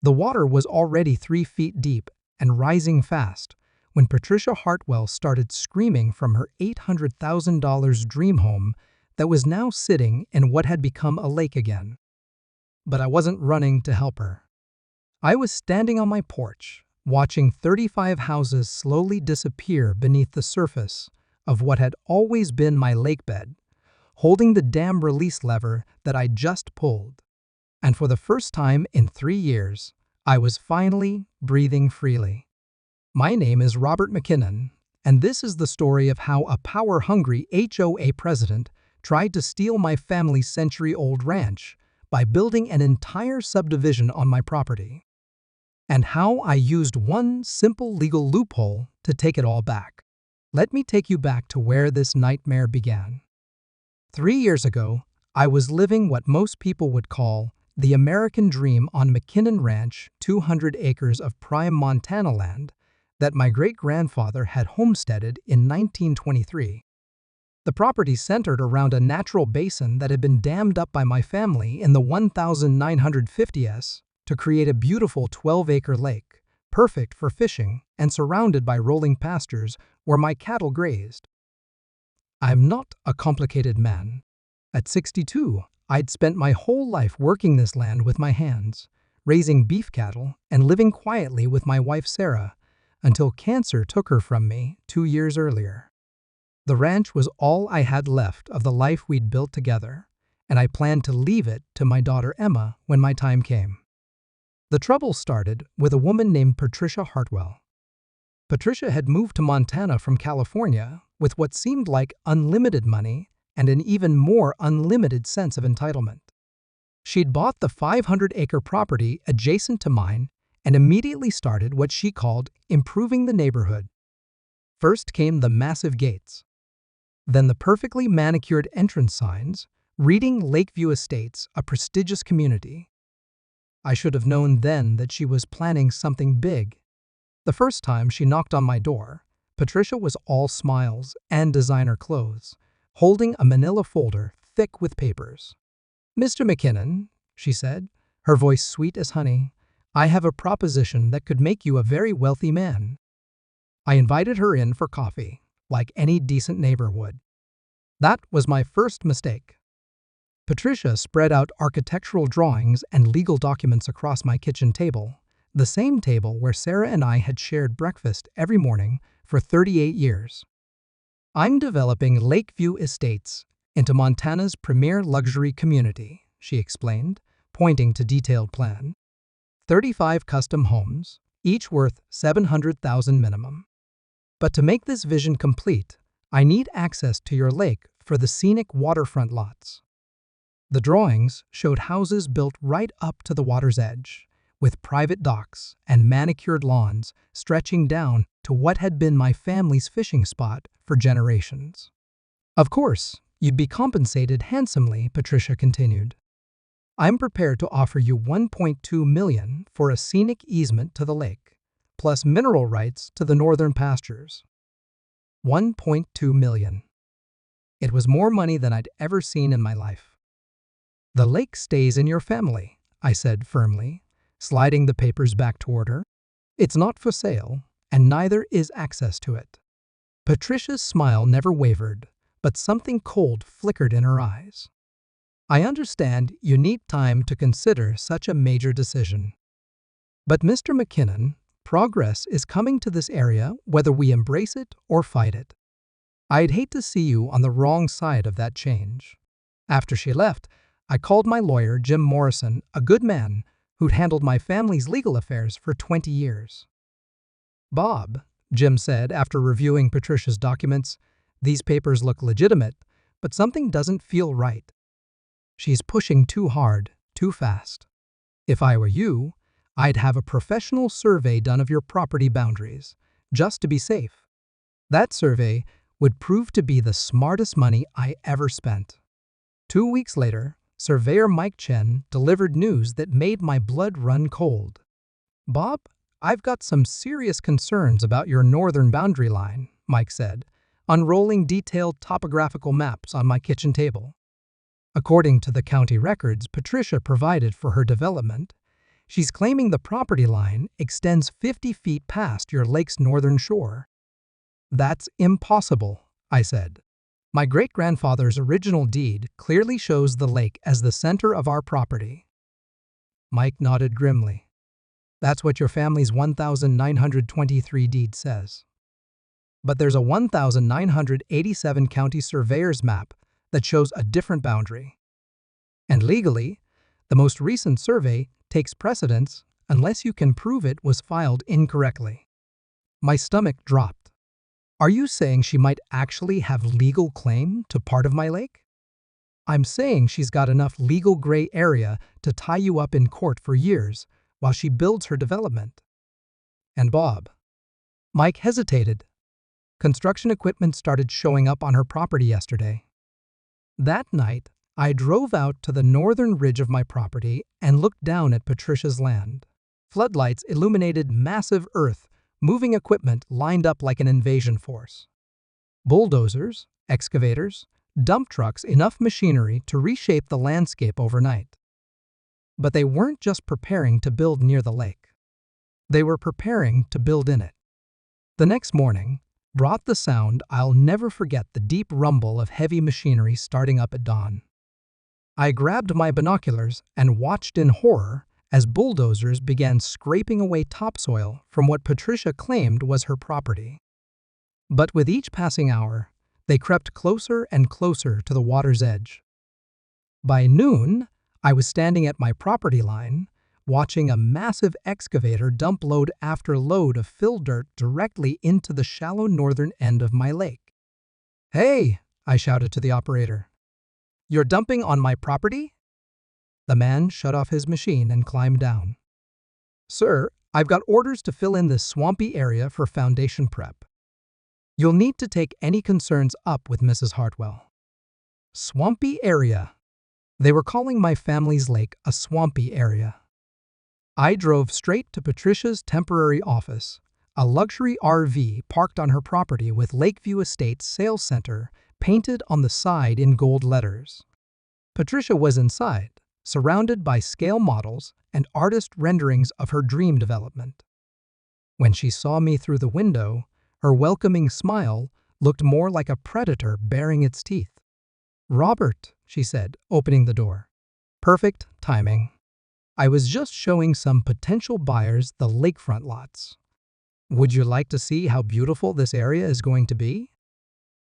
The water was already 3 feet deep and rising fast when Patricia Hartwell started screaming from her $800,000 dream home that was now sitting in what had become a lake again. But I wasn't running to help her. I was standing on my porch, watching 35 houses slowly disappear beneath the surface of what had always been my lake bed, holding the dam release lever that I just pulled. And for the first time in 3 years, I was finally breathing freely. My name is Robert McKinnon, and this is the story of how a power-hungry HOA president tried to steal my family's century-old ranch by building an entire subdivision on my property, and how I used one simple legal loophole to take it all back. Let me take you back to where this nightmare began. 3 years ago, I was living what most people would call the American dream on McKinnon Ranch, 200 acres of prime Montana land that my great-grandfather had homesteaded in 1923. The property centered around a natural basin that had been dammed up by my family in the 1950s to create a beautiful 12-acre lake, perfect for fishing and surrounded by rolling pastures where my cattle grazed. I'm not a complicated man. At 62, I'd spent my whole life working this land with my hands, raising beef cattle and living quietly with my wife Sarah until cancer took her from me 2 years earlier. The ranch was all I had left of the life we'd built together, and I planned to leave it to my daughter Emma when my time came. The trouble started with a woman named Patricia Hartwell. Patricia had moved to Montana from California with what seemed like unlimited money and an even more unlimited sense of entitlement. She'd bought the 500-acre property adjacent to mine and immediately started what she called improving the neighborhood. First came the massive gates, then the perfectly manicured entrance signs, reading Lakeview Estates, a prestigious community. I should have known then that she was planning something big. The first time she knocked on my door, Patricia was all smiles and designer clothes, holding a manila folder thick with papers. "Mr. McKinnon," she said, her voice sweet as honey, "I have a proposition that could make you a very wealthy man." I invited her in for coffee, like any decent neighbor would. That was my first mistake. Patricia spread out architectural drawings and legal documents across my kitchen table, the same table where Sarah and I had shared breakfast every morning for 38 years. "I'm developing Lakeview Estates into Montana's premier luxury community," she explained, pointing to detailed plan. 35 custom homes, each worth $700,000 minimum. But to make this vision complete, I need access to your lake for the scenic waterfront lots. The drawings showed houses built right up to the water's edge, with private docks and manicured lawns stretching down to what had been my family's fishing spot for generations. "Of course, you'd be compensated handsomely," Patricia continued. "I'm prepared to offer you $1.2 million for a scenic easement to the lake, plus mineral rights to the northern pastures." $1.2 million. It was more money than I'd ever seen in my life. "The lake stays in your family," I said firmly, sliding the papers back toward her. "It's not for sale, and neither is access to it." Patricia's smile never wavered, but something cold flickered in her eyes. "I understand you need time to consider such a major decision. But Mr. McKinnon, progress is coming to this area whether we embrace it or fight it. I'd hate to see you on the wrong side of that change." After she left, I called my lawyer, Jim Morrison, a good man who'd handled my family's legal affairs for 20 years. "Bob," Jim said after reviewing Patricia's documents, "these papers look legitimate, but something doesn't feel right. She's pushing too hard, too fast. If I were you, I'd have a professional survey done of your property boundaries, just to be safe. That survey would prove to be the smartest money I ever spent." 2 weeks later, Surveyor Mike Chen delivered news that made my blood run cold. "Bob, I've got some serious concerns about your northern boundary line," Mike said, unrolling detailed topographical maps on my kitchen table. According to the county records Patricia provided for her development, She's claiming the property line extends 50 feet past your lake's northern shore. That's impossible, I said. My great-grandfather's original deed clearly shows the lake as the center of our property. Mike nodded grimly. That's what your family's 1923 deed says. But there's a 1987 county surveyor's map that shows a different boundary. And legally, the most recent survey takes precedence unless you can prove it was filed incorrectly. My stomach dropped. Are you saying she might actually have legal claim to part of my lake? I'm saying she's got enough legal gray area to tie you up in court for years while she builds her development. And Bob. Mike hesitated. Construction equipment started showing up on her property yesterday. That night, I drove out to the northern ridge of my property and looked down at Patricia's land. Floodlights illuminated massive earth, moving equipment lined up like an invasion force. Bulldozers, excavators, dump trucks, enough machinery to reshape the landscape overnight. But they weren't just preparing to build near the lake. They were preparing to build in it. The next morning brought the sound I'll never forget, the deep rumble of heavy machinery starting up at dawn. I grabbed my binoculars and watched in horror as bulldozers began scraping away topsoil from what Patricia claimed was her property. But with each passing hour, they crept closer and closer to the water's edge. By noon, I was standing at my property line, watching a massive excavator dump load after load of fill dirt directly into the shallow northern end of my lake. "Hey!" I shouted to the operator. "You're dumping on my property?" The man shut off his machine and climbed down. "Sir, I've got orders to fill in this swampy area for foundation prep. You'll need to take any concerns up with Mrs. Hartwell." Swampy area. They were calling my family's lake a swampy area. I drove straight to Patricia's temporary office, a luxury RV parked on her property with Lakeview Estates Sales Center painted on the side in gold letters. Patricia was inside, surrounded by scale models and artist renderings of her dream development. When she saw me through the window, her welcoming smile looked more like a predator baring its teeth. "Robert," she said, opening the door. "Perfect timing. I was just showing some potential buyers the lakefront lots. Would you like to see how beautiful this area is going to be?"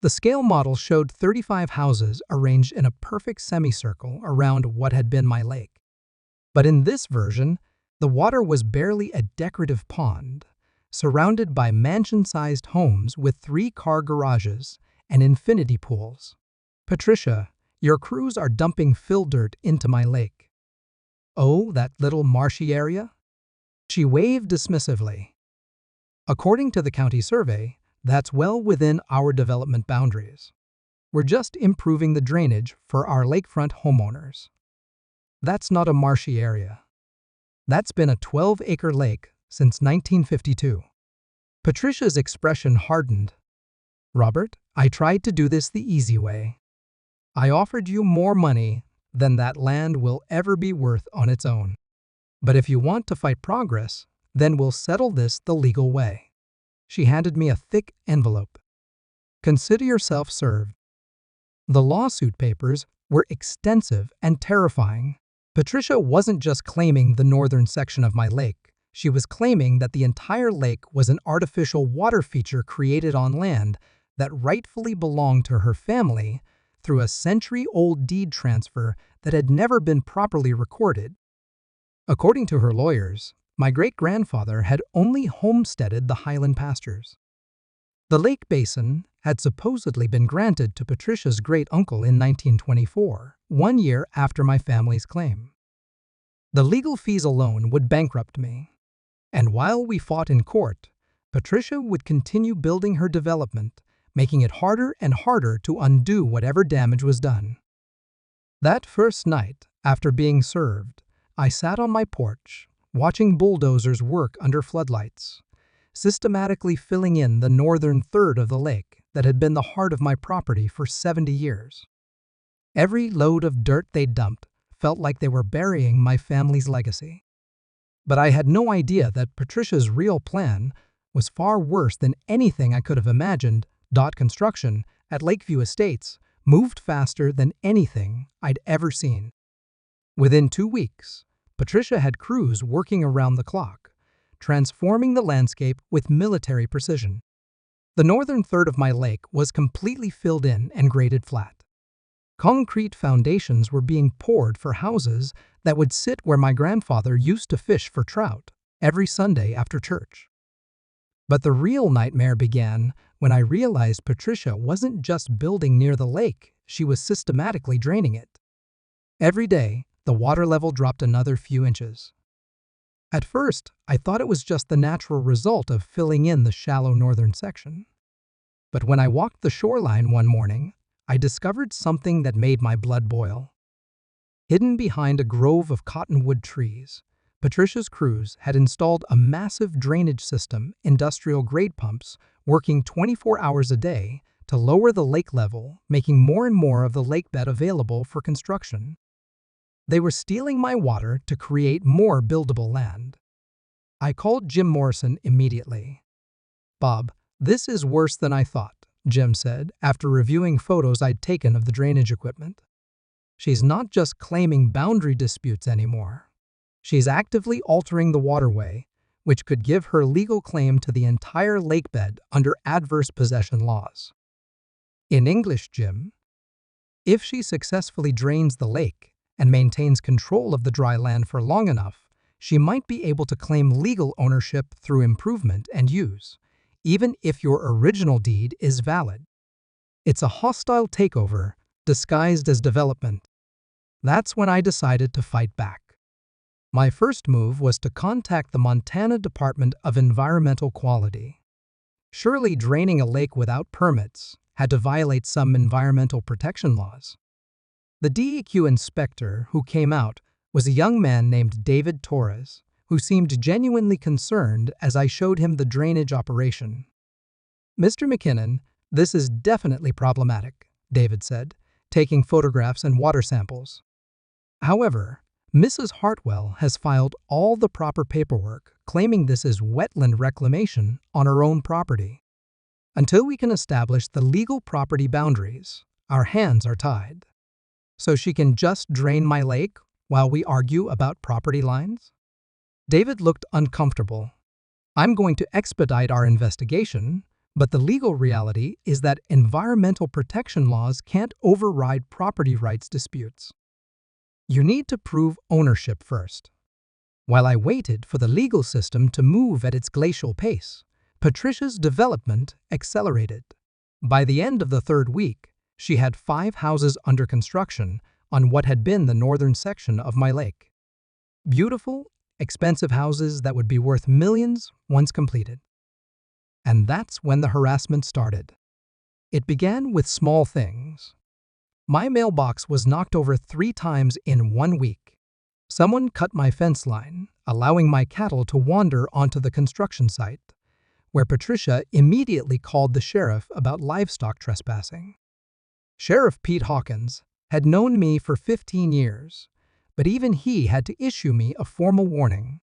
The scale model showed 35 houses arranged in a perfect semicircle around what had been my lake. But in this version, the water was barely a decorative pond, surrounded by mansion-sized homes with 3-car garages and infinity pools. "Patricia, your crews are dumping fill dirt into my lake." "Oh, that little marshy area?" She waved dismissively. "According to the county survey, that's well within our development boundaries. We're just improving the drainage for our lakefront homeowners." "That's not a marshy area. That's been a 12-acre lake since 1952. Patricia's expression hardened. "Robert, I tried to do this the easy way. I offered you more money than that land will ever be worth on its own. But if you want to fight progress, then we'll settle this the legal way." She handed me a thick envelope. "Consider yourself served." The lawsuit papers were extensive and terrifying. Patricia wasn't just claiming the northern section of my lake. She was claiming that the entire lake was an artificial water feature created on land that rightfully belonged to her family through a century-old deed transfer that had never been properly recorded. According to her lawyers, my great-grandfather had only homesteaded the highland pastures. The lake basin had supposedly been granted to Patricia's great-uncle in 1924, 1 year after my family's claim. The legal fees alone would bankrupt me. And while we fought in court, Patricia would continue building her development, making it harder and harder to undo whatever damage was done. That first night, after being served, I sat on my porch, watching bulldozers work under floodlights, systematically filling in the northern third of the lake that had been the heart of my property for 70 years. Every load of dirt they dumped felt like they were burying my family's legacy. But I had no idea that Patricia's real plan was far worse than anything I could have imagined. Construction at Lakeview Estates moved faster than anything I'd ever seen. Within 2 weeks, Patricia had crews working around the clock, transforming the landscape with military precision. The northern third of my lake was completely filled in and graded flat. Concrete foundations were being poured for houses that would sit where my grandfather used to fish for trout every Sunday after church. But the real nightmare began when I realized Patricia wasn't just building near the lake, she was systematically draining it. Every day, the water level dropped another few inches. At first, I thought it was just the natural result of filling in the shallow northern section. But when I walked the shoreline one morning, I discovered something that made my blood boil. Hidden behind a grove of cottonwood trees, Patricia's crews had installed a massive drainage system, industrial-grade pumps, working 24 hours a day to lower the lake level, making more and more of the lakebed available for construction. They were stealing my water to create more buildable land. I called Jim Morrison immediately. "Bob, this is worse than I thought," Jim said after reviewing photos I'd taken of the drainage equipment. "She's not just claiming boundary disputes anymore. She's actively altering the waterway, which could give her legal claim to the entire lakebed under adverse possession laws." In English, Jim, if she successfully drains the lake and maintains control of the dry land for long enough, she might be able to claim legal ownership through improvement and use, even if your original deed is valid. It's a hostile takeover disguised as development. That's when I decided to fight back. My first move was to contact the Montana Department of Environmental Quality. Surely draining a lake without permits had to violate some environmental protection laws. The DEQ inspector who came out was a young man named David Torres, who seemed genuinely concerned as I showed him the drainage operation. "Mr. McKinnon, this is definitely problematic," David said, taking photographs and water samples. "However, Mrs. Hartwell has filed all the proper paperwork claiming this is wetland reclamation on her own property. Until we can establish the legal property boundaries, our hands are tied. So she can just drain my lake while we argue about property lines?" David looked uncomfortable. "I'm going to expedite our investigation, but the legal reality is that environmental protection laws can't override property rights disputes. You need to prove ownership first." While I waited for the legal system to move at its glacial pace, Patricia's development accelerated. By the end of the third week, she had 5 houses under construction on what had been the northern section of my lake. Beautiful, expensive houses that would be worth millions once completed. And that's when the harassment started. It began with small things. My mailbox was knocked over 3 times in 1 week. Someone cut my fence line, allowing my cattle to wander onto the construction site, where Patricia immediately called the sheriff about livestock trespassing. Sheriff Pete Hawkins had known me for 15 years, but even he had to issue me a formal warning.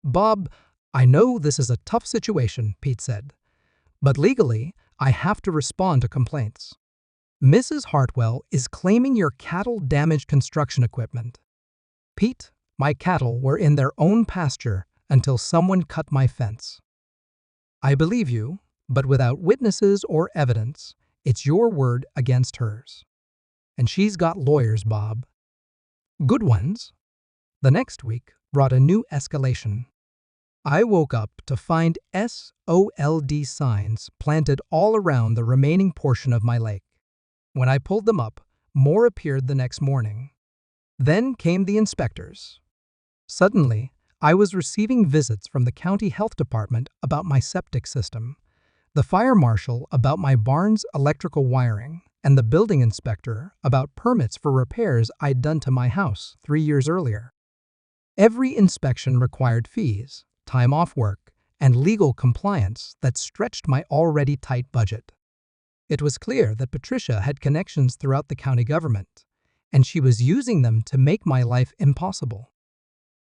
"Bob, I know this is a tough situation," Pete said, "but legally, I have to respond to complaints. Mrs. Hartwell is claiming your cattle damaged construction equipment." "Pete, my cattle were in their own pasture until someone cut my fence." "I believe you, but without witnesses or evidence, it's your word against hers. And she's got lawyers, Bob. Good ones." The next week brought a new escalation. I woke up to find SOLD signs planted all around the remaining portion of my lake. When I pulled them up, more appeared the next morning. Then came the inspectors. Suddenly, I was receiving visits from the county health department about my septic system, the fire marshal about my barn's electrical wiring, and the building inspector about permits for repairs I'd done to my house 3 years earlier. Every inspection required fees, time off work, and legal compliance that stretched my already tight budget. It was clear that Patricia had connections throughout the county government, and she was using them to make my life impossible.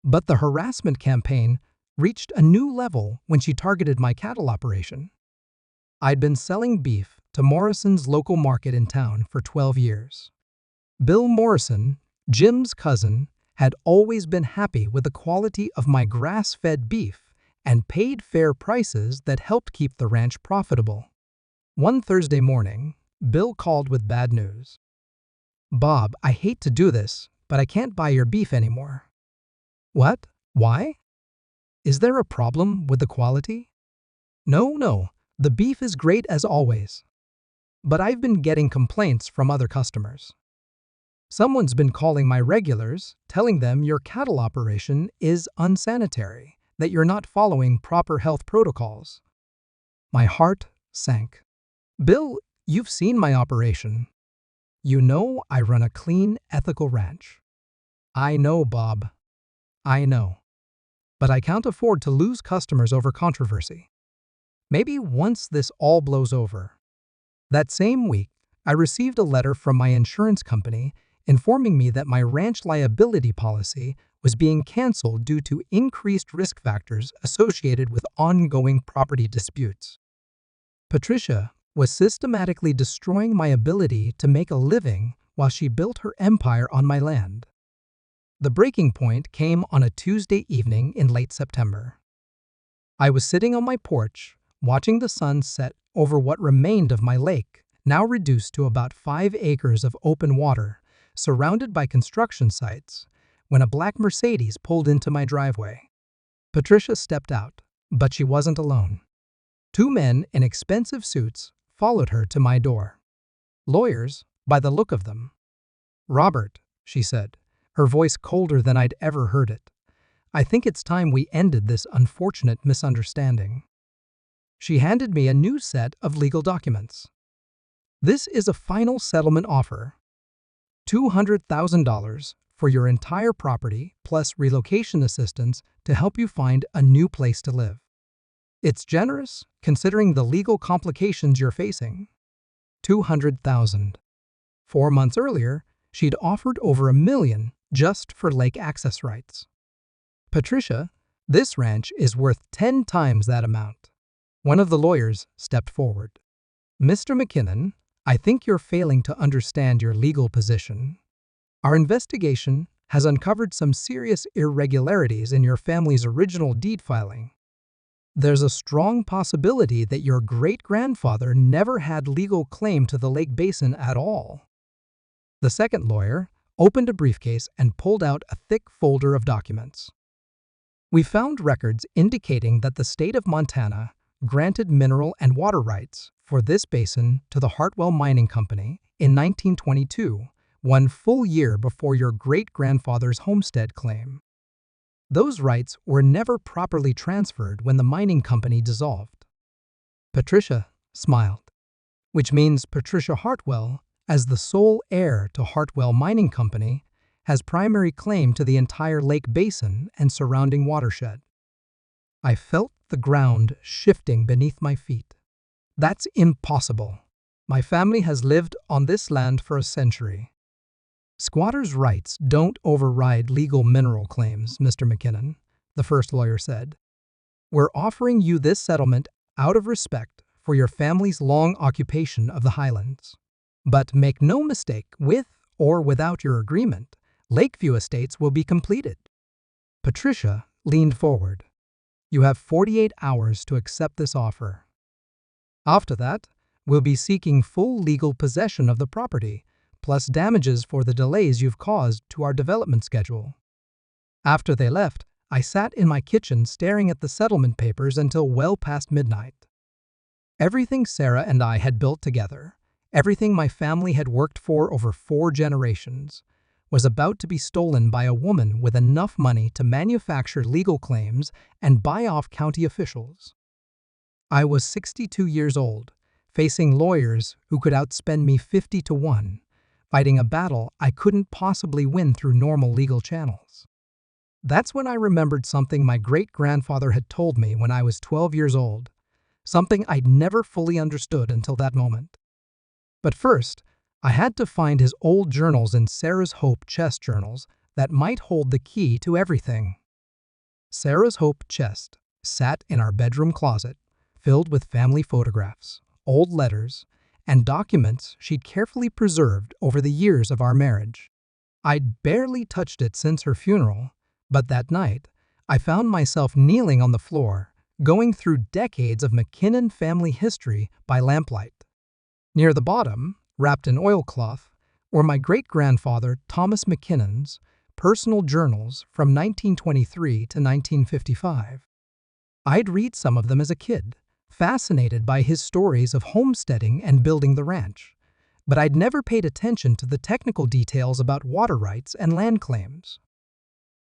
But the harassment campaign reached a new level when she targeted my cattle operation. I'd been selling beef to Morrison's local market in town for 12 years. Bill Morrison, Jim's cousin, had always been happy with the quality of my grass-fed beef and paid fair prices that helped keep the ranch profitable. One Thursday morning, Bill called with bad news. "Bob, I hate to do this, but I can't buy your beef anymore." "What? Why? Is there a problem with the quality?" No, the beef is great as always. But I've been getting complaints from other customers. Someone's been calling my regulars, telling them your cattle operation is unsanitary, that you're not following proper health protocols. My heart sank. "Bill, you've seen my operation. You know I run a clean, ethical ranch." "I know, Bob. I know. But I can't afford to lose customers over controversy. Maybe once this all blows over." That same week, I received a letter from my insurance company informing me that my ranch liability policy was being canceled due to increased risk factors associated with ongoing property disputes. Patricia was systematically destroying my ability to make a living while she built her empire on my land. The breaking point came on a Tuesday evening in late September. I was sitting on my porch, watching the sun set over what remained of my lake, now reduced to about 5 acres of open water, surrounded by construction sites, when a black Mercedes pulled into my driveway. Patricia stepped out, but she wasn't alone. 2 men in expensive suits followed her to my door. Lawyers, by the look of them. "Robert," she said, her voice colder than I'd ever heard it, "I think it's time we ended this unfortunate misunderstanding." She handed me a new set of legal documents. "This is a final settlement offer. $200,000 for your entire property plus relocation assistance to help you find a new place to live. It's generous considering the legal complications you're facing." $200,000. 4 months earlier, she'd offered over $1 million just for lake access rights. "Patricia, this ranch is worth 10 times that amount." One of the lawyers stepped forward. "Mr. McKinnon, I think you're failing to understand your legal position. Our investigation has uncovered some serious irregularities in your family's original deed filing. There's a strong possibility that your great-grandfather never had legal claim to the lake basin at all." The second lawyer opened a briefcase and pulled out a thick folder of documents. "We found records indicating that the state of Montana granted mineral and water rights for this basin to the Hartwell Mining Company in 1922, 1 full year before your great-grandfather's homestead claim. Those rights were never properly transferred when the mining company dissolved." Patricia smiled. "Which means Patricia Hartwell, as the sole heir to Hartwell Mining Company, has primary claim to the entire lake basin and surrounding watershed." I felt the ground shifting beneath my feet. "That's impossible. My family has lived on this land for a century." "Squatters' rights don't override legal mineral claims, Mr. McKinnon," the first lawyer said. "We're offering you this settlement out of respect for your family's long occupation of the Highlands. But make no mistake, with or without your agreement, Lakeview Estates will be completed." Patricia leaned forward. "You have 48 hours to accept this offer. After that, we'll be seeking full legal possession of the property, plus damages for the delays you've caused to our development schedule." After they left, I sat in my kitchen staring at the settlement papers until well past midnight. Everything Sarah and I had built together, everything my family had worked for over 4 generations, was about to be stolen by a woman with enough money to manufacture legal claims and buy off county officials. I was 62 years old, facing lawyers who could outspend me 50 to 1, fighting a battle I couldn't possibly win through normal legal channels. That's when I remembered something my great-grandfather had told me when I was 12 years old, something I'd never fully understood until that moment. But first, I had to find his old journals in Sarah's Hope chest journals that might hold the key to everything. Sarah's Hope chest sat in our bedroom closet, filled with family photographs, old letters, and documents she'd carefully preserved over the years of our marriage. I'd barely touched it since her funeral, but that night, I found myself kneeling on the floor, going through decades of McKinnon family history by lamplight. Near the bottom, wrapped in oilcloth, were my great-grandfather Thomas McKinnon's personal journals from 1923 to 1955. I'd read some of them as a kid, fascinated by his stories of homesteading and building the ranch, but I'd never paid attention to the technical details about water rights and land claims.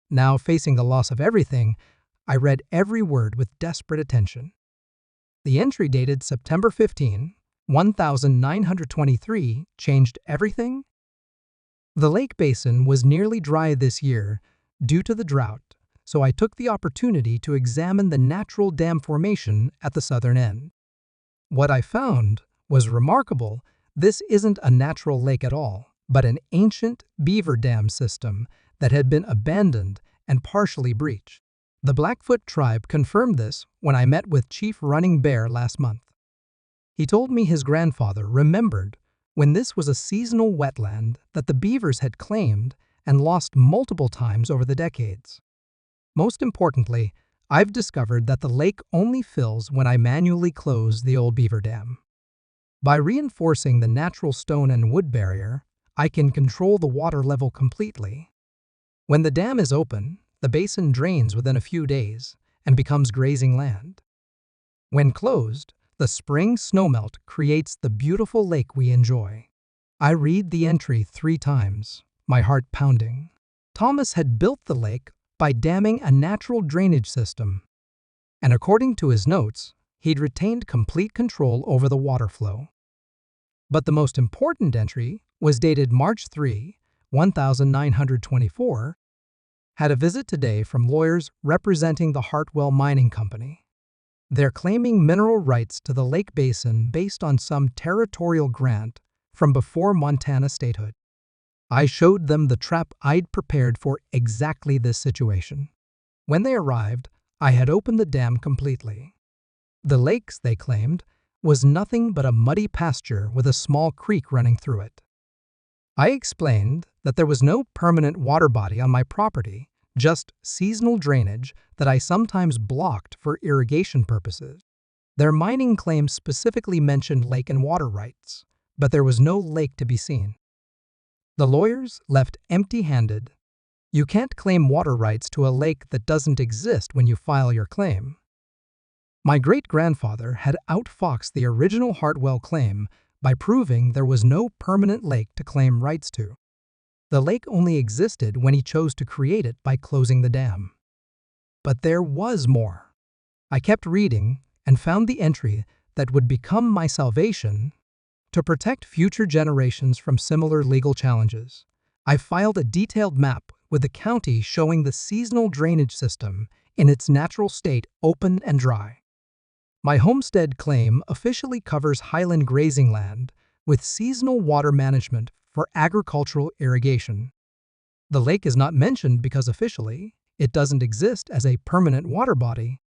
Now, facing the loss of everything, I read every word with desperate attention. The entry dated September 15, 1923 changed everything. The lake basin was nearly dry this year due to the drought, so I took the opportunity to examine the natural dam formation at the southern end. What I found was remarkable. This isn't a natural lake at all, but an ancient beaver dam system that had been abandoned and partially breached. The Blackfoot tribe confirmed this when I met with Chief Running Bear last month. He told me his grandfather remembered when this was a seasonal wetland that the beavers had claimed and lost multiple times over the decades. Most importantly, I've discovered that the lake only fills when I manually close the old beaver dam. By reinforcing the natural stone and wood barrier, I can control the water level completely. When the dam is open, the basin drains within a few days and becomes grazing land. When closed, the spring snowmelt creates the beautiful lake we enjoy. I read the entry 3 times, my heart pounding. Thomas had built the lake by damming a natural drainage system, and according to his notes, he'd retained complete control over the water flow. But the most important entry was dated March 3, 1924, had a visit today from lawyers representing the Hartwell Mining Company. They're claiming mineral rights to the lake basin based on some territorial grant from before Montana statehood. I showed them the trap I'd prepared for exactly this situation. When they arrived, I had opened the dam completely. The lakes, they claimed, was nothing but a muddy pasture with a small creek running through it. I explained that there was no permanent water body on my property, just seasonal drainage that I sometimes blocked for irrigation purposes. Their mining claims specifically mentioned lake and water rights, but there was no lake to be seen. The lawyers left empty-handed. You can't claim water rights to a lake that doesn't exist when you file your claim. My great-grandfather had outfoxed the original Hartwell claim by proving there was no permanent lake to claim rights to. The lake only existed when he chose to create it by closing the dam. But there was more. I kept reading and found the entry that would become my salvation. To protect future generations from similar legal challenges, I filed a detailed map with the county showing the seasonal drainage system in its natural state, open and dry. My homestead claim officially covers highland grazing land with seasonal water management for agricultural irrigation. The lake is not mentioned because officially, it doesn't exist as a permanent water body.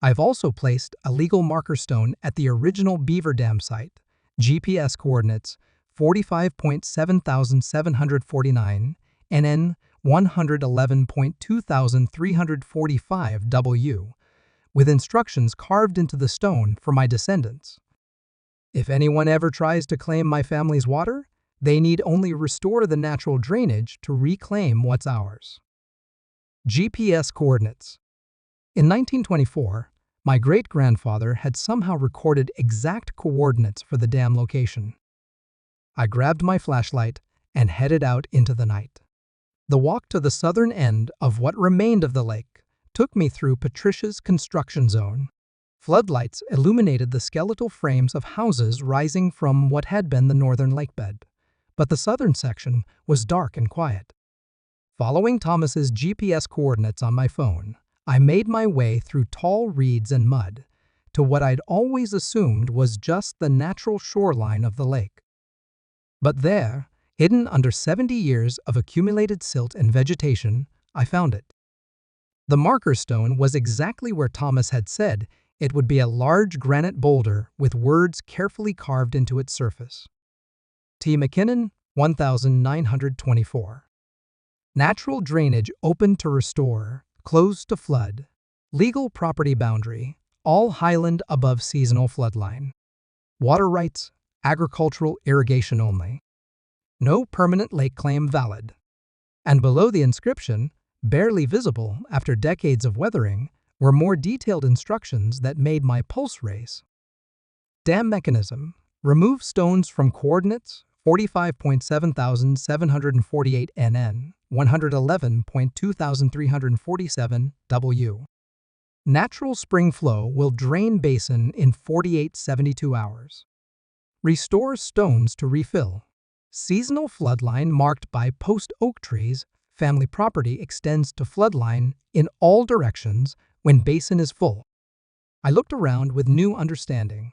I've also placed a legal marker stone at the original beaver dam site, GPS coordinates 45.7749, NN 111.2345 W, with instructions carved into the stone for my descendants. If anyone ever tries to claim my family's water, they need only restore the natural drainage to reclaim what's ours. GPS coordinates. In 1924, my great-grandfather had somehow recorded exact coordinates for the dam location. I grabbed my flashlight and headed out into the night. The walk to the southern end of what remained of the lake took me through Patricia's construction zone. Floodlights illuminated the skeletal frames of houses rising from what had been the northern lakebed, but the southern section was dark and quiet. Following Thomas's GPS coordinates on my phone, I made my way through tall reeds and mud to what I'd always assumed was just the natural shoreline of the lake. But there, hidden under 70 years of accumulated silt and vegetation, I found it. The marker stone was exactly where Thomas had said it would be, a large granite boulder with words carefully carved into its surface. T. McKinnon, 1924. Natural drainage open to restore, closed to flood. Legal property boundary, all highland above seasonal floodline. Water rights, agricultural irrigation only. No permanent lake claim valid. And below the inscription, barely visible after decades of weathering, were more detailed instructions that made my pulse race. Dam mechanism. Remove stones from coordinates 45.7748 NN, 111.2347 W. Natural spring flow will drain basin in 48-72 hours. Restore stones to refill. Seasonal floodline marked by post oak trees. Family property extends to floodline in all directions when basin is full. I looked around with new understanding.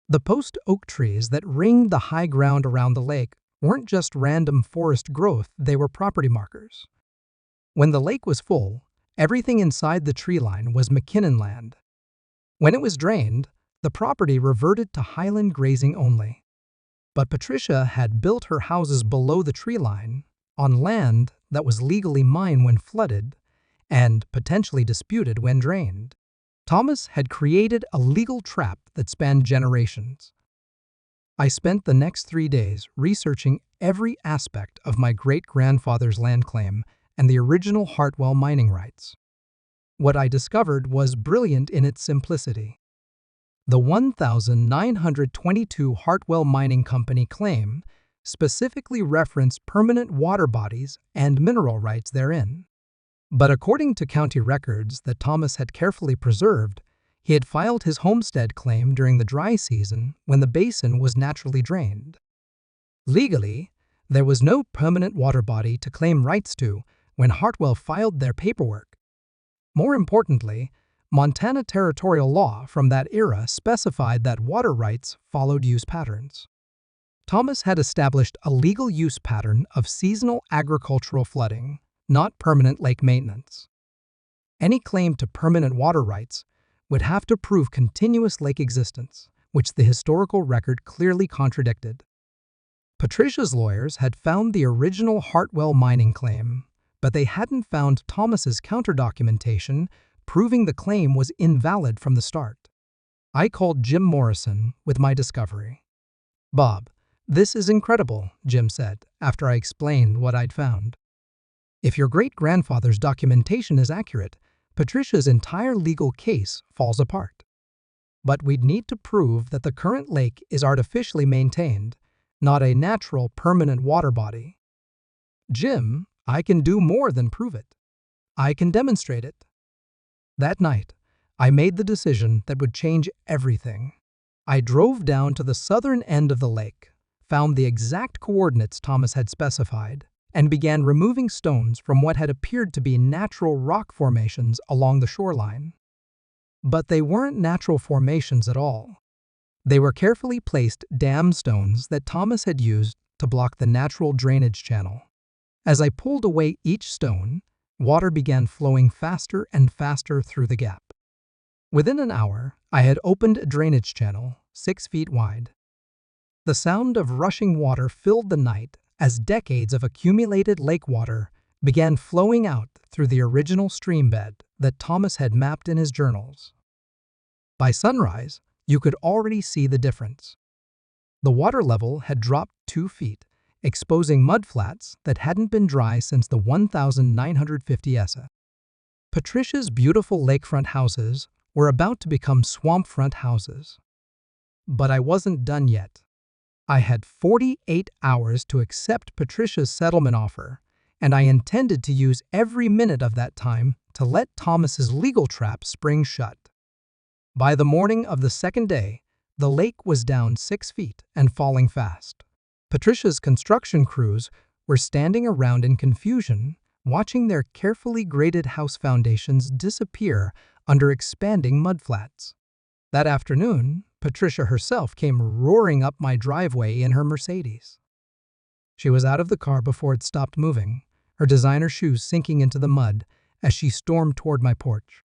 The post oak trees that ringed the high ground around the lake weren't just random forest growth, they were property markers. When the lake was full, everything inside the tree line was McKinnon land. When it was drained, the property reverted to highland grazing only. But Patricia had built her houses below the tree line, on land that was legally mine when flooded, and potentially disputed when drained. Thomas had created a legal trap that spanned generations. I spent the next 3 days researching every aspect of my great-grandfather's land claim and the original Hartwell mining rights. What I discovered was brilliant in its simplicity. The 1922 Hartwell Mining Company claim specifically referenced permanent water bodies and mineral rights therein. But according to county records that Thomas had carefully preserved, he had filed his homestead claim during the dry season when the basin was naturally drained. Legally, there was no permanent water body to claim rights to when Hartwell filed their paperwork. More importantly, Montana territorial law from that era specified that water rights followed use patterns. Thomas had established a legal use pattern of seasonal agricultural flooding, not permanent lake maintenance. Any claim to permanent water rights would have to prove continuous lake existence, which the historical record clearly contradicted. Patricia's lawyers had found the original Hartwell mining claim, but they hadn't found Thomas's counter-documentation proving the claim was invalid from the start. I called Jim Morrison with my discovery. "Bob, this is incredible," Jim said, after I explained what I'd found. "If your great-grandfather's documentation is accurate, Patricia's entire legal case falls apart. But we'd need to prove that the current lake is artificially maintained, not a natural permanent water body." "Jim, I can do more than prove it. I can demonstrate it." That night, I made the decision that would change everything. I drove down to the southern end of the lake, found the exact coordinates Thomas had specified, and began removing stones from what had appeared to be natural rock formations along the shoreline. But they weren't natural formations at all. They were carefully placed dam stones that Thomas had used to block the natural drainage channel. As I pulled away each stone, water began flowing faster and faster through the gap. Within an hour, I had opened a drainage channel 6 feet wide. The sound of rushing water filled the night as decades of accumulated lake water began flowing out through the original stream bed that Thomas had mapped in his journals. By sunrise, you could already see the difference. The water level had dropped 2 feet, exposing mudflats that hadn't been dry since the 1950 ESA. Patricia's beautiful lakefront houses were about to become swampfront houses. But I wasn't done yet. I had 48 hours to accept Patricia's settlement offer, and I intended to use every minute of that time to let Thomas's legal trap spring shut. By the morning of the second day, the lake was down 6 feet and falling fast. Patricia's construction crews were standing around in confusion, watching their carefully graded house foundations disappear under expanding mudflats. That afternoon, Patricia herself came roaring up my driveway in her Mercedes. She was out of the car before it stopped moving, her designer shoes sinking into the mud as she stormed toward my porch.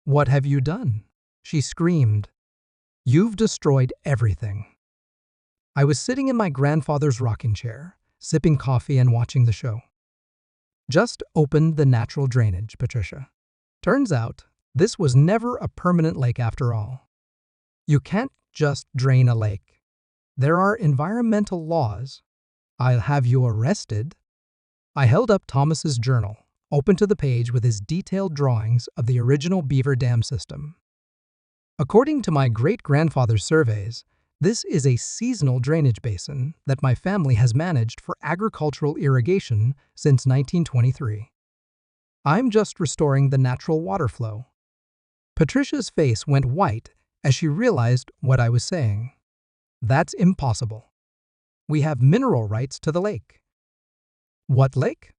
"What have you done?" she screamed. "You've destroyed everything." I was sitting in my grandfather's rocking chair, sipping coffee and watching the show. "Just opened the natural drainage, Patricia. Turns out, this was never a permanent lake after all. You can't just drain a lake. There are environmental laws. I'll have you arrested." I held up Thomas's journal, open to the page with his detailed drawings of the original beaver dam system. "According to my great-grandfather's surveys, this is a seasonal drainage basin that my family has managed for agricultural irrigation since 1923. I'm just restoring the natural water flow." Patricia's face went white as she realized what I was saying. "That's impossible. We have mineral rights to the lake." "What lake?"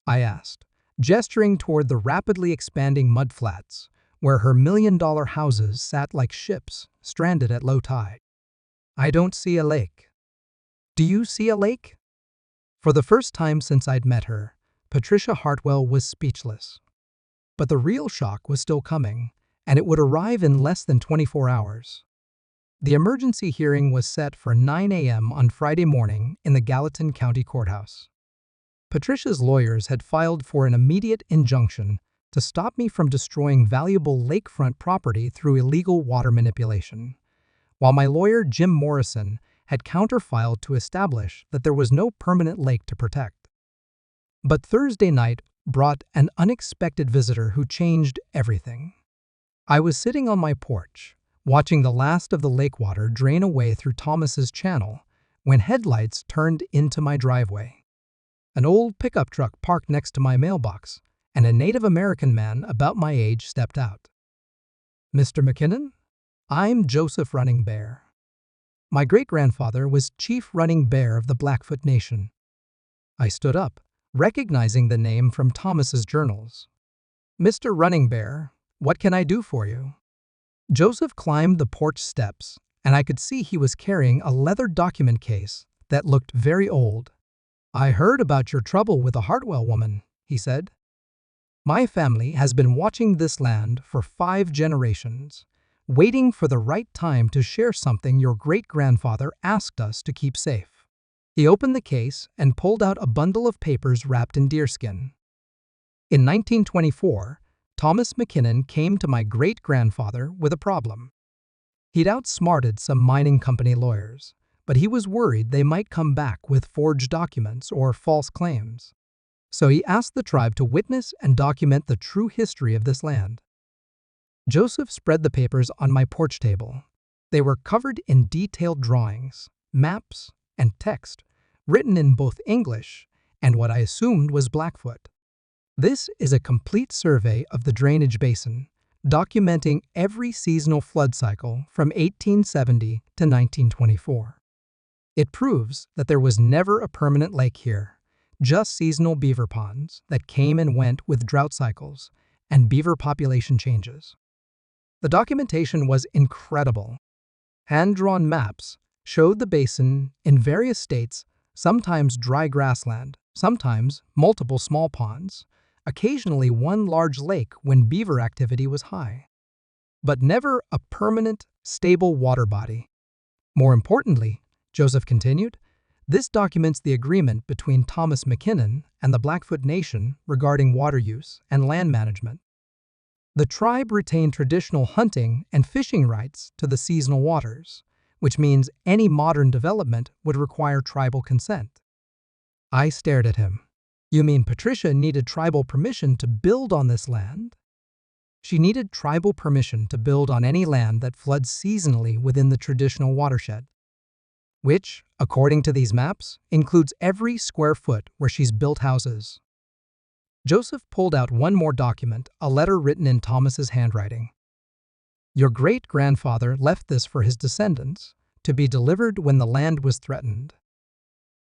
I asked, gesturing toward the rapidly expanding mudflats, where her million-dollar houses sat like ships stranded at low tide. "I don't see a lake." "Do you see a lake?" For the first time since I'd met her, Patricia Hartwell was speechless. But the real shock was still coming, and it would arrive in less than 24 hours. The emergency hearing was set for 9 a.m. on Friday morning in the Gallatin County Courthouse. Patricia's lawyers had filed for an immediate injunction to stop me from destroying valuable lakefront property through illegal water manipulation, while my lawyer Jim Morrison had counterfiled to establish that there was no permanent lake to protect. But Thursday night brought an unexpected visitor who changed everything. I was sitting on my porch, watching the last of the lake water drain away through Thomas's channel when headlights turned into my driveway. An old pickup truck parked next to my mailbox, and a Native American man about my age stepped out. "Mr. McKinnon? I'm Joseph Running Bear." My great-grandfather was Chief Running Bear of the Blackfoot Nation. I stood up, recognizing the name from Thomas's journals. "Mr. Running Bear, what can I do for you?" Joseph climbed the porch steps, and I could see he was carrying a leather document case that looked very old. "I heard about your trouble with the Hartwell woman," he said. "My family has been watching this land for 5 generations, waiting for the right time to share something your great-grandfather asked us to keep safe." He opened the case and pulled out a bundle of papers wrapped in deerskin. In 1924, Thomas McKinnon came to my great-grandfather with a problem. He'd outsmarted some mining company lawyers, but he was worried they might come back with forged documents or false claims. So he asked the tribe to witness and document the true history of this land. Joseph spread the papers on my porch table. They were covered in detailed drawings, maps, and text, written in both English and what I assumed was Blackfoot. "This is a complete survey of the drainage basin, documenting every seasonal flood cycle from 1870 to 1924. It proves that there was never a permanent lake here, just seasonal beaver ponds that came and went with drought cycles and beaver population changes." The documentation was incredible. Hand-drawn maps showed the basin in various states, sometimes dry grassland, sometimes multiple small ponds, occasionally one large lake when beaver activity was high, but never a permanent, stable water body. "More importantly," Joseph continued, "this documents the agreement between Thomas McKinnon and the Blackfoot Nation regarding water use and land management. The tribe retained traditional hunting and fishing rights to the seasonal waters, which means any modern development would require tribal consent." I stared at him. "You mean Patricia needed tribal permission to build on this land?" "She needed tribal permission to build on any land that floods seasonally within the traditional watershed, which, according to these maps, includes every square foot where she's built houses." Joseph pulled out one more document, a letter written in Thomas's handwriting. "Your great-grandfather left this for his descendants, to be delivered when the land was threatened.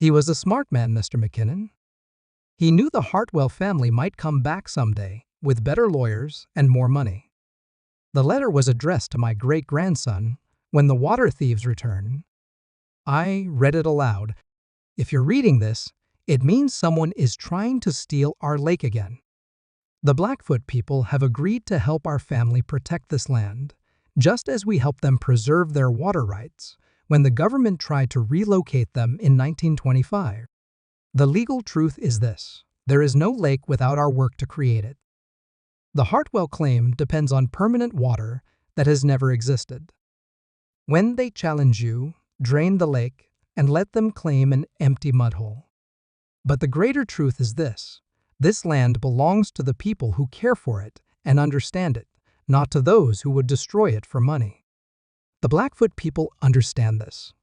He was a smart man, Mr. McKinnon. He knew the Hartwell family might come back someday with better lawyers and more money. The letter was addressed to my great-grandson when the water thieves return." I read it aloud. "If you're reading this, it means someone is trying to steal our lake again. The Blackfoot people have agreed to help our family protect this land, just as we helped them preserve their water rights when the government tried to relocate them in 1925. The legal truth is this: there is no lake without our work to create it. The Hartwell claim depends on permanent water that has never existed. When they challenge you, drain the lake and let them claim an empty mud hole. But the greater truth is this: this land belongs to the people who care for it and understand it, not to those who would destroy it for money. The Blackfoot people understand this.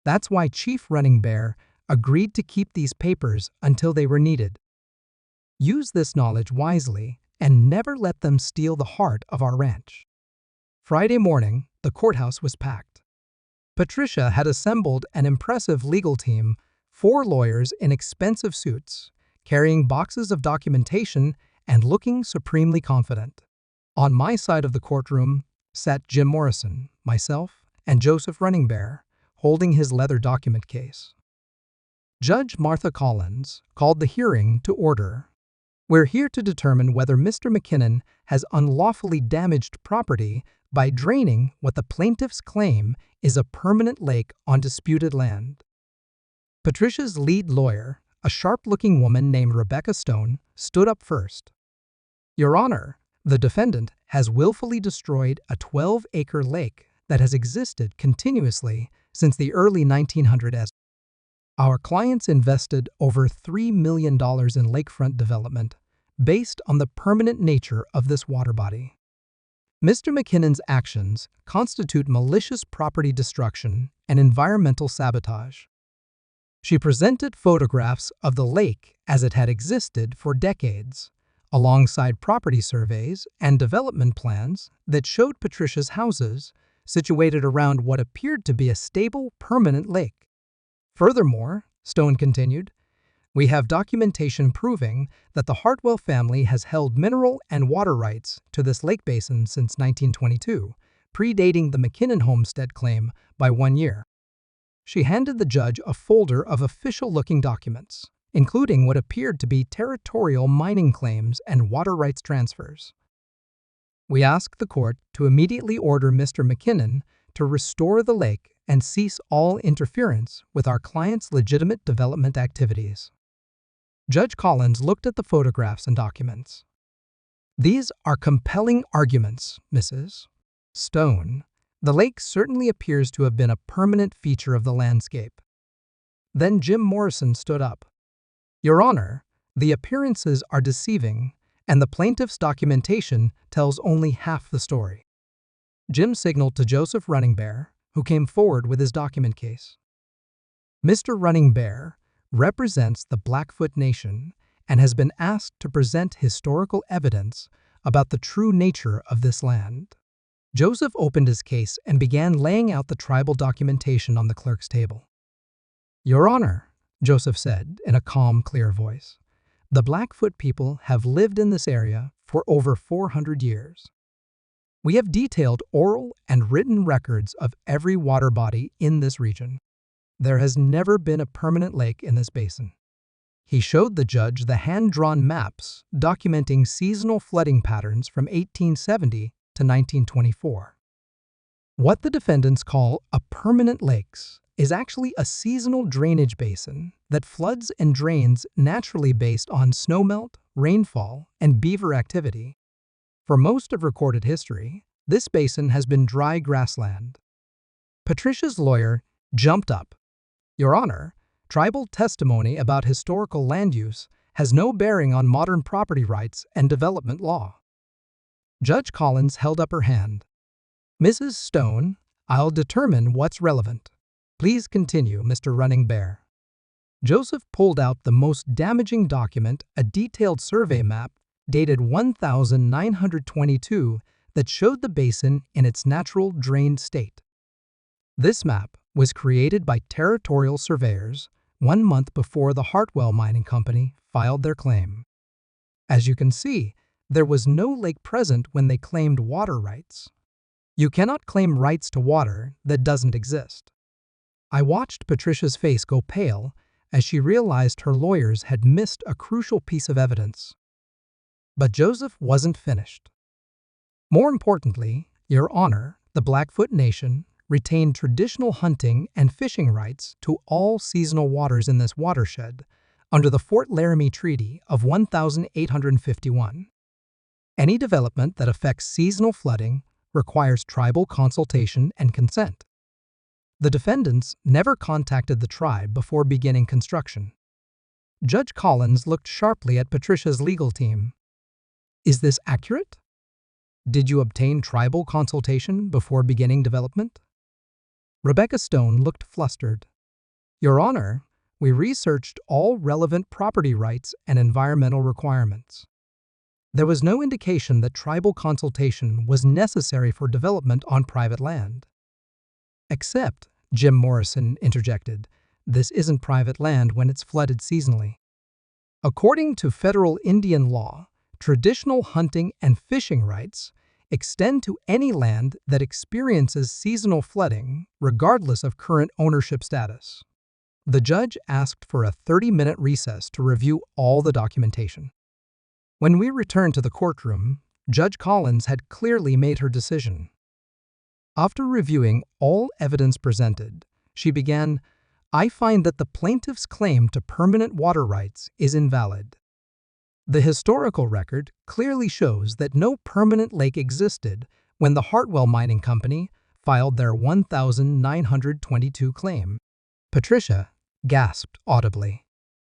That's why Chief Running Bear agreed to keep these papers until they were needed. Use this knowledge wisely and never let them steal the heart of our ranch. Friday morning, the courthouse was packed. Patricia had assembled an impressive legal team, 4 lawyers in expensive suits, carrying boxes of documentation and looking supremely confident. On my side of the courtroom sat Jim Morrison, myself, and Joseph Running Bear, holding his leather document case. Judge Martha Collins called the hearing to order. We're here to determine whether Mr. McKinnon has unlawfully damaged property by draining what the plaintiffs claim is a permanent lake on disputed land. Patricia's lead lawyer, a sharp-looking woman named Rebecca Stone, stood up first. Your Honor, the defendant has willfully destroyed a 12-acre lake that has existed continuously since the early 1900s. Our clients invested over $3 million in lakefront development based on the permanent nature of this water body. Mr. McKinnon's actions constitute malicious property destruction and environmental sabotage. She presented photographs of the lake as it had existed for decades, alongside property surveys and development plans that showed Patricia's houses situated around what appeared to be a stable, permanent lake. Furthermore, Stone continued, we have documentation proving that the Hartwell family has held mineral and water rights to this lake basin since 1922, predating the McKinnon homestead claim by 1 year. She handed the judge a folder of official-looking documents, including what appeared to be territorial mining claims and water rights transfers. We ask the court to immediately order Mr. McKinnon to restore the lake and cease all interference with our client's legitimate development activities. Judge Collins looked at the photographs and documents. These are compelling arguments, Mrs. Stone. The lake certainly appears to have been a permanent feature of the landscape. Then Jim Morrison stood up. Your Honor, the appearances are deceiving, and the plaintiff's documentation tells only half the story. Jim signaled to Joseph Running Bear, who came forward with his document case. Mr. Running Bear represents the Blackfoot Nation and has been asked to present historical evidence about the true nature of this land. Joseph opened his case and began laying out the tribal documentation on the clerk's table. Your Honor, Joseph said in a calm, clear voice, the Blackfoot people have lived in this area for over 400 years. We have detailed oral and written records of every water body in this region. There has never been a permanent lake in this basin. He showed the judge the hand-drawn maps documenting seasonal flooding patterns from 1870 to 1924. What the defendants call a permanent lakes is actually a seasonal drainage basin that floods and drains naturally based on snowmelt, rainfall, and beaver activity. For most of recorded history, this basin has been dry grassland. Patricia's lawyer jumped up. Your Honor, tribal testimony about historical land use has no bearing on modern property rights and development law. Judge Collins held up her hand. Mrs. Stone, I'll determine what's relevant. Please continue, Mr. Running Bear. Joseph pulled out the most damaging document, a detailed survey map dated 1922 that showed the basin in its natural drained state. This map was created by territorial surveyors 1 month before the Hartwell Mining Company filed their claim. As you can see, there was no lake present when they claimed water rights. You cannot claim rights to water that doesn't exist. I watched Patricia's face go pale as she realized her lawyers had missed a crucial piece of evidence. But Joseph wasn't finished. More importantly, Your Honor, the Blackfoot Nation retained traditional hunting and fishing rights to all seasonal waters in this watershed under the Fort Laramie Treaty of 1851. Any development that affects seasonal flooding requires tribal consultation and consent. The defendants never contacted the tribe before beginning construction. Judge Collins looked sharply at Patricia's legal team. Is this accurate? Did you obtain tribal consultation before beginning development? Rebecca Stone looked flustered. Your Honor, we researched all relevant property rights and environmental requirements. There was no indication that tribal consultation was necessary for development on private land. Except, Jim Morrison interjected, this isn't private land when it's flooded seasonally. According to federal Indian law, traditional hunting and fishing rights extend to any land that experiences seasonal flooding, regardless of current ownership status. The judge asked for a 30-minute recess to review all the documentation. When we returned to the courtroom, Judge Collins had clearly made her decision. After reviewing all evidence presented, she began, I find that the plaintiff's claim to permanent water rights is invalid. The historical record clearly shows that no permanent lake existed when the Hartwell Mining Company filed their 1922 claim. Patricia gasped audibly.